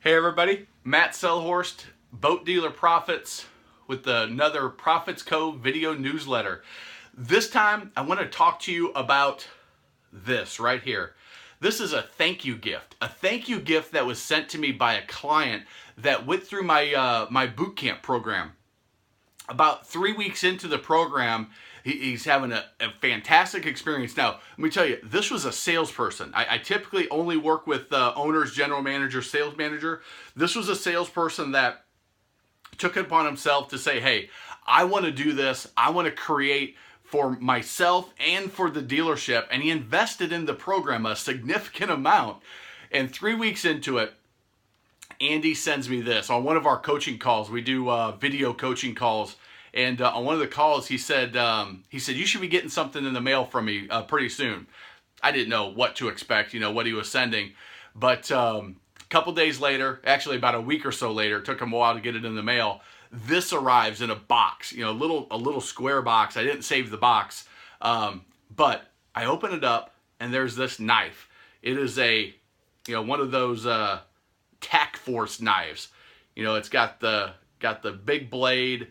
Hey everybody, Matt Selhorst, Boat Dealer Profits, with another Profits Cove video newsletter. This time I want to talk to you about this right here. This is a thank you gift. A thank you gift that was sent to me by a client that went through my boot camp program. About 3 weeks into the program, he's having a fantastic experience. Now, let me tell you, this was a salesperson. I typically only work with owners, general manager, sales manager. This was a salesperson that took it upon himself to say, hey, I want to do this. I want to create for myself and for the dealership. And he invested in the program a significant amount. And 3 weeks into it, Andy sends me this on one of our coaching calls. We do video coaching calls, and on one of the calls, he said you should be getting something in the mail from me pretty soon. I didn't know what to expect, what he was sending, but a couple days later, actually about a week or so later, it took him a while to get it in the mail. This arrives in a box, a little square box. I didn't save the box, but I open it up, and there's this knife. It is one of those Tac Force knives. It's got the big blade.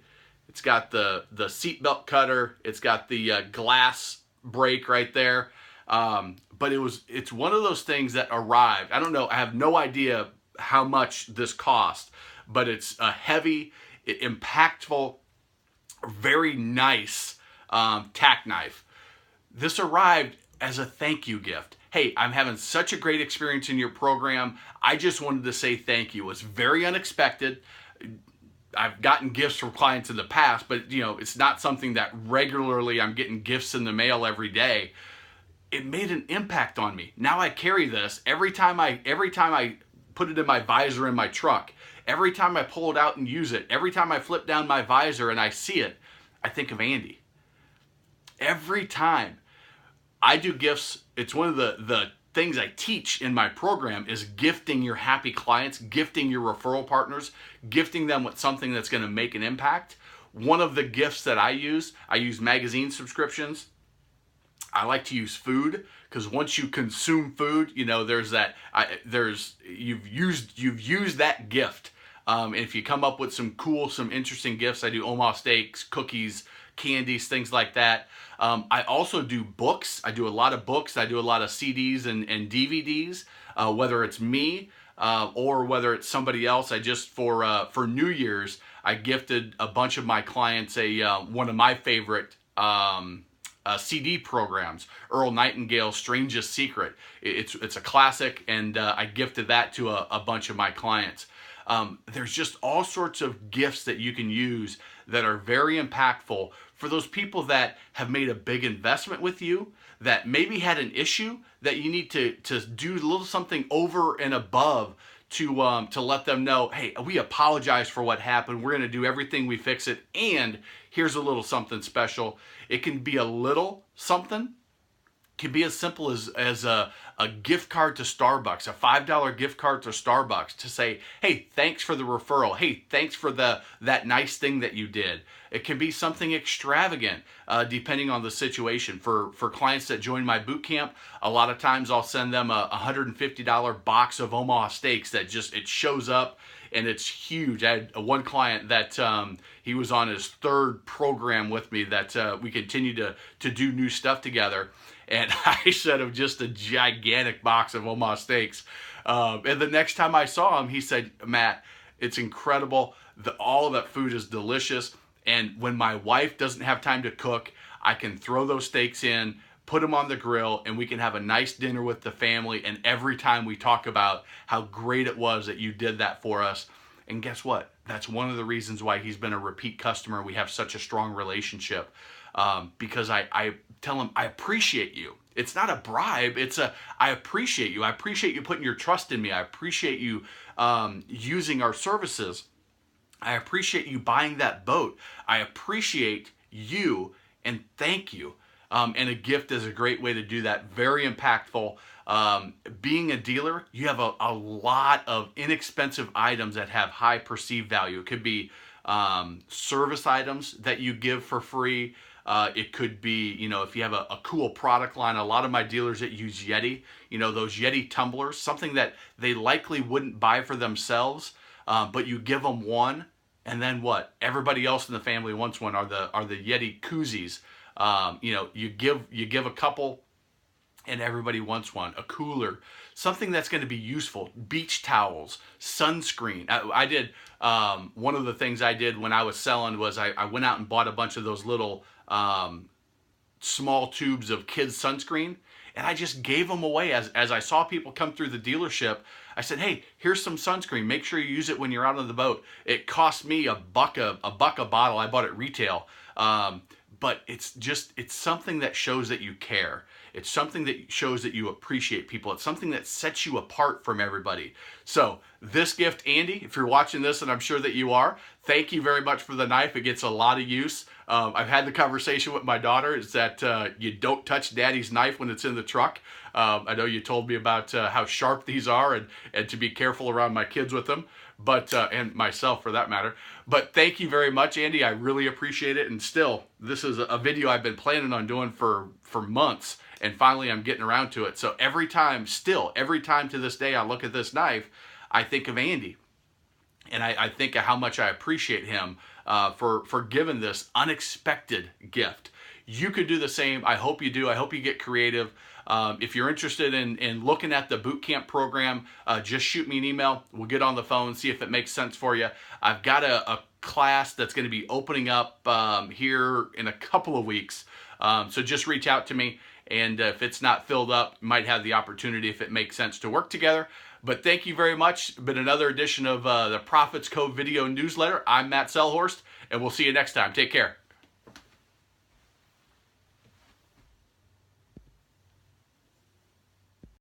It's got the seatbelt cutter. It's got the glass break right there. But it's one of those things that arrived. I don't know. I have no idea how much this cost, but it's a heavy, impactful, very nice tack knife. This arrived as a thank you gift. Hey, I'm having such a great experience in your program. I just wanted to say thank you. It was very unexpected. I've gotten gifts from clients in the past, but it's not something that regularly I'm getting gifts in the mail every day. It made an impact on me. Now I carry this every time I put it in my visor in my truck. Every time I pull it out and use it. Every time I flip down my visor and I see it, I think of Andy. Every time I do gifts, it's one of the things I teach in my program is gifting your happy clients, gifting your referral partners, gifting them with something that's going to make an impact. One of the gifts that I use magazine subscriptions. I like to use food because once you consume food, you've used that gift. And if you come up with some interesting gifts, I do Omaha steaks, cookies, candies, things like that. I also do books. I do a lot of books. I do a lot of CDs and DVDs, whether it's me or whether it's somebody else. I just for New Year's, I gifted a bunch of my clients one of my favorite CD programs, Earl Nightingale's Strangest Secret. It's a classic, and I gifted that to a bunch of my clients. There's just all sorts of gifts that you can use that are very impactful for those people that have made a big investment with you, that maybe had an issue that you need to do a little something over and above to let them know, hey, we apologize for what happened. We're going to do everything we fix it. And here's a little something special. It can be a little something. Can be as simple as a gift card to Starbucks, a $5 gift card to Starbucks to say, hey, thanks for the referral. Hey, thanks for that nice thing that you did. It can be something extravagant depending on the situation. For clients that join my boot camp, a lot of times I'll send them a $150 box of Omaha steaks that it shows up and it's huge. I had one client that he was on his third program with me that we continue to do new stuff together. And I sent him just a gigantic box of Omaha steaks. And the next time I saw him, he said, Matt, it's incredible. All of that food is delicious. And when my wife doesn't have time to cook, I can throw those steaks in, put them on the grill, and we can have a nice dinner with the family. And every time we talk about how great it was that you did that for us. And guess what? That's one of the reasons why he's been a repeat customer. We have such a strong relationship. Because I tell him, I appreciate you. It's not a bribe. I appreciate you. I appreciate you putting your trust in me. I appreciate you using our services. I appreciate you buying that boat. I appreciate you and thank you. And a gift is a great way to do that. Very impactful. Being a dealer, you have a lot of inexpensive items that have high perceived value. It could be service items that you give for free. It could be, if you have a cool product line. A lot of my dealers that use Yeti, those Yeti tumblers, something that they likely wouldn't buy for themselves, but you give them one, and then what? Everybody else in the family wants one. Are the Yeti koozies? You give a couple, and everybody wants one. A cooler, something that's going to be useful. Beach towels, sunscreen. I did one of the things I did when I was selling was I went out and bought a bunch of those little small tubes of kids sunscreen, and I just gave them away as I saw people come through the dealership. I said, hey, here's some sunscreen. Make sure you use it when you're out on the boat. It cost me a buck a bottle. I bought it retail. But it's something that shows that you care. It's something that shows that you appreciate people. It's something that sets you apart from everybody. So this gift, Andy, if you're watching this, and I'm sure that you are, thank you very much for the knife. It gets a lot of use. I've had the conversation with my daughter is that you don't touch daddy's knife when it's in the truck. I know you told me about how sharp these are and to be careful around my kids with them, but and myself for that matter. But thank you very much, Andy. I really appreciate it. And still, this is a video I've been planning on doing for months, and finally I'm getting around to it. So every time to this day I look at this knife, I think of Andy. And I think of how much I appreciate him for giving this unexpected gift. You could do the same. I hope you do. I hope you get creative. If you're interested in looking at the boot camp program, just shoot me an email. We'll get on the phone, see if it makes sense for you. I've got a class that's going to be opening up here in a couple of weeks. So just reach out to me. And if it's not filled up, you might have the opportunity, if it makes sense, to work together. But thank you very much. It's been another edition of the Profits Cove video newsletter. I'm Matt Selhorst, and we'll see you next time. Take care.